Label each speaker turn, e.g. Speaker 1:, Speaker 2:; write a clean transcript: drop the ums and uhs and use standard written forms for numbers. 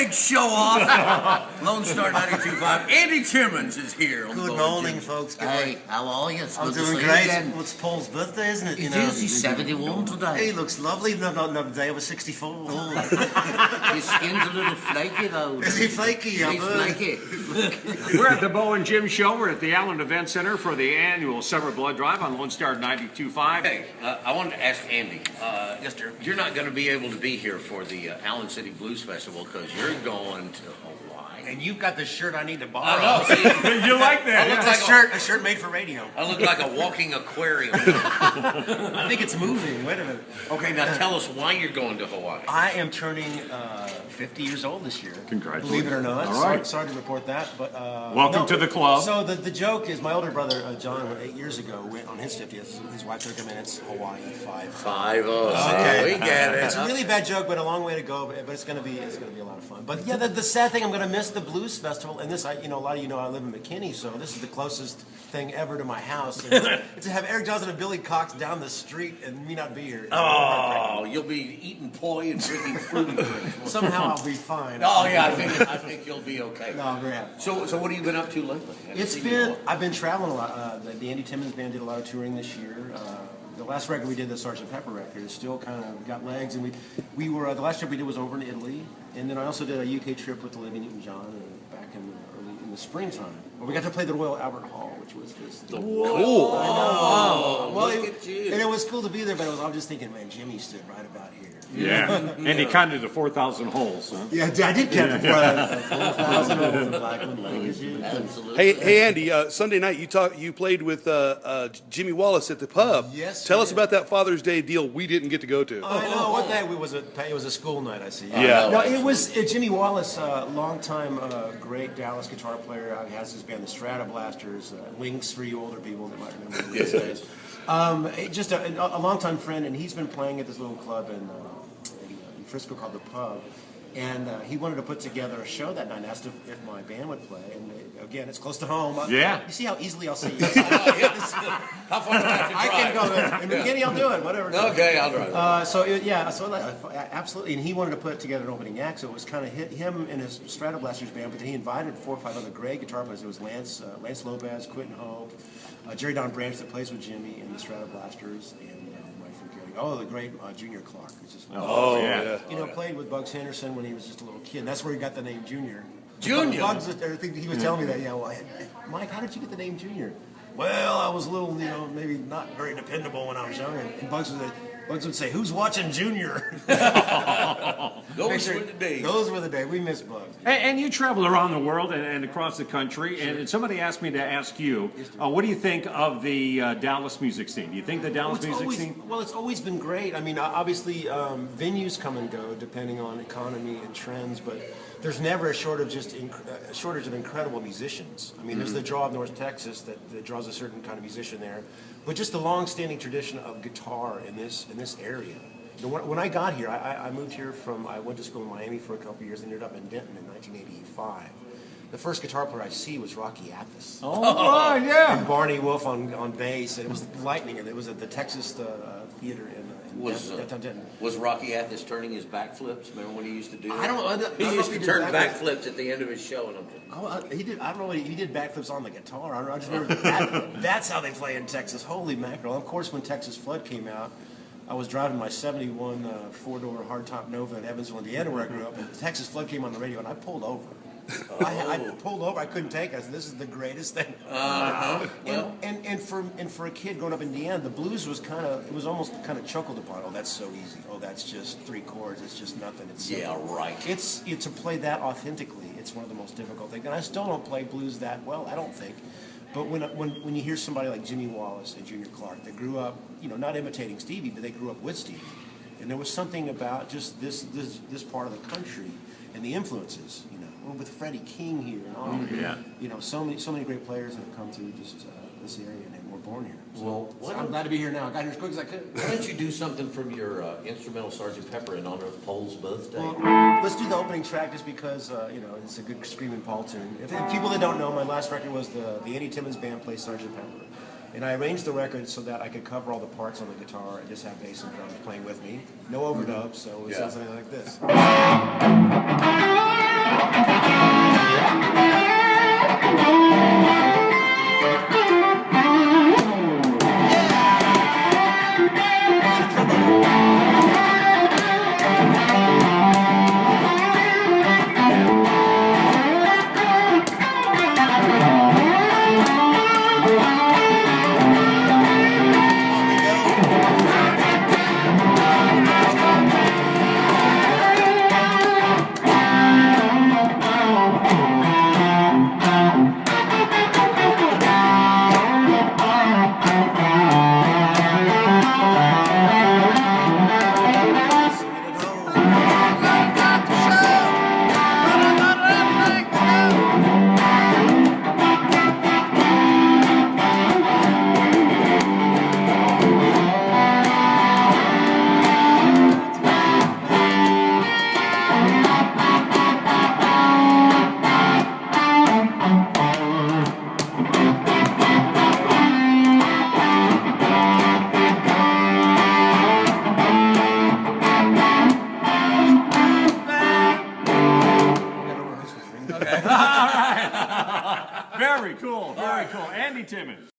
Speaker 1: big show-off. Lone Star 92.5. Andy Timmons is here.
Speaker 2: Good morning, folks.
Speaker 1: Hey, how are you? It's
Speaker 2: I'm
Speaker 1: good to
Speaker 2: doing
Speaker 1: see you
Speaker 2: great.
Speaker 1: again.
Speaker 2: Well, it's Paul's birthday, isn't it?
Speaker 1: It is. He's 71 today.
Speaker 2: He looks lovely. Not day. I was 64.
Speaker 1: His skin's a little flaky, though.
Speaker 2: Is he flaky?
Speaker 1: He's flaky.
Speaker 3: We're at the Bo and Jim Show. We're at the Allen Event Center for the annual Summer Blood Drive on Lone Star 92.5.
Speaker 1: Hey, I wanted to ask Andy. Yes, sir. You're not going to be able to be here for the Allen City Blues Festival because you're going to Hawaii.
Speaker 2: And you've got the shirt I need to borrow.
Speaker 1: I know. See,
Speaker 3: You like that?
Speaker 1: I look
Speaker 3: huh?
Speaker 1: like
Speaker 2: A shirt made for radio.
Speaker 1: I look like a walking aquarium.
Speaker 2: I think it's moving. Wait a minute.
Speaker 1: Okay, now tell us why you're going to Hawaii.
Speaker 2: I am turning 50 years old this year.
Speaker 3: Congratulations.
Speaker 2: Believe it or not.
Speaker 3: All right.
Speaker 2: Sorry to report that, but
Speaker 3: Welcome to the club.
Speaker 2: So the joke is, my older brother John, 8 years ago, went on his 50th. His wife took him, and it's Hawaii 5.
Speaker 1: 5-0.
Speaker 2: Okay,
Speaker 1: We get it.
Speaker 2: It's a really bad joke, but a long way to go. But it's gonna be a lot of fun. But yeah, the sad thing, I'm gonna miss the blues festival. And this, a lot of you know, I live in McKinney, so this is the closest thing ever to my house. And to have Eric Johnson and Billy Cox down the street and me not be here.
Speaker 1: Oh, you'll be eating poi and drinking fruity drinks.
Speaker 2: Somehow I'll be fine.
Speaker 1: Oh yeah, I think you'll be okay.
Speaker 2: No, I'm very happy.
Speaker 1: So what have you been up to lately?
Speaker 2: I've been traveling a lot. The Andy Timmons band did a lot of touring this year. The last record we did, the Sgt. Pepper record, is still kind of got legs. And we were the last trip we did was over in Italy, and then I also did a UK trip with Olivia Newton-John back in the springtime. Well, we got to play the Royal Albert Hall, which was just
Speaker 1: Cool.
Speaker 2: I know. Well,
Speaker 1: look at you.
Speaker 2: And it was cool to be there, but I was just thinking, man, Jimmy stood right about here.
Speaker 3: Yeah. And he counted to 4,000 holes. Huh?
Speaker 2: Yeah, I did count the 4,000 holes in Blackwood Lake.
Speaker 1: Absolutely.
Speaker 4: Hey, Andy. Sunday night you played with Jimmy Wallace at the pub.
Speaker 2: Yes,
Speaker 4: Tell
Speaker 2: we
Speaker 4: us
Speaker 2: did.
Speaker 4: about that Father's Day deal we didn't get to go to.
Speaker 2: I know. What day? It was a school night, I see.
Speaker 4: Yeah.
Speaker 2: No, it was Jimmy Wallace, longtime great Dallas guitar player. He has his band, the Strata Blasters, Lynx for you older people that might remember these days. Just a longtime friend, and he's been playing at this little club in Frisco called The Pub. And he wanted to put together a show that night and asked if my band would play. And again, it's close to home.
Speaker 3: Yeah.
Speaker 2: You see how easily I'll say yes.
Speaker 1: How far do I have to
Speaker 2: I can
Speaker 1: drive?
Speaker 2: go there. In the beginning, I'll do it. Whatever.
Speaker 1: Okay, I'll drive.
Speaker 2: Absolutely. And he wanted to put together an opening act, so it was kind of him and his Strata Blasters band, but then he invited 4 or 5 other great guitar players. It was Lance Lopez, Quentin Hope, Jerry Don Branch that plays with Jimmy in the Strata Blasters, and the great Junior Clark. Who's just
Speaker 3: yeah.
Speaker 2: played with Bugs Henderson when he was just a little kid. And that's where he got the name Junior.
Speaker 1: Junior?
Speaker 2: Bugs, he was telling me that. Yeah, well, Mike, how did you get the name Junior? Well, I was a little, maybe not very dependable when I was young. And Bugs would say, "Who's watching Junior?"
Speaker 1: Those were the days.
Speaker 2: Those were the days. We miss Bugs.
Speaker 3: And you travel around the world and across the country. Sure. And somebody asked me to ask you, what do you think of the Dallas music scene? Do you think the Dallas music scene?
Speaker 2: Well, it's always been great. I mean, obviously, venues come and go depending on economy and trends, but there's never a shortage of incredible musicians. I mean, there's the draw of North Texas that draws a certain kind of musician there, but just the long-standing tradition of guitar in this area. When I got here, I moved here I went to school in Miami for a couple of years and ended up in Denton in 1985. The first guitar player I see was Rocky Athas.
Speaker 3: Oh, right, yeah.
Speaker 2: And Barney Wolf on bass, and it was lightning, and it was at the Texas Theater in downtown Denton.
Speaker 1: Was Rocky Athas turning his backflips? Remember when he used to do that?
Speaker 2: I don't know
Speaker 1: He used
Speaker 2: if
Speaker 1: to
Speaker 2: did
Speaker 1: turn backflips at the end of his show. And
Speaker 2: he did. I don't know. He did backflips on the guitar. I just remember that's how they play in Texas. Holy mackerel! And of course, when Texas Flood came out, I was driving my '71 4-door hardtop Nova in Evansville, Indiana, where I grew up. And Texas Flood came on the radio, and I pulled over. I pulled over. I couldn't take it. I said, "This is the greatest thing." And for a kid growing up in Indiana, the blues was almost kind of chuckled upon. Oh, that's so easy. Oh, that's just 3 chords. It's just nothing. It's
Speaker 1: right.
Speaker 2: It's to play that authentically. It's one of the most difficult things. And I still don't play blues that well. I don't think. But when you hear somebody like Jimmy Wallace and Junior Clark that grew up, not imitating Stevie, but they grew up with Stevie, and there was something about just this part of the country and the influences, with Freddie King here and all. So many great players that have come through just this area and were born here. So, I'm glad to be here now. I got here as quick as I could.
Speaker 1: Why don't you do something from your instrumental Sgt. Pepper in honor of Paul's birthday?
Speaker 2: Well, let's do the opening track just because it's a good Screamin' Paul tune. If people that don't know, my last record was the Andy Timmons band plays Sgt. Pepper. And I arranged the record so that I could cover all the parts on the guitar and just have bass and drums playing with me. No overdubs, so it sounds something like this. Okay.
Speaker 3: All right. Very cool. Very cool. Andy Timmons.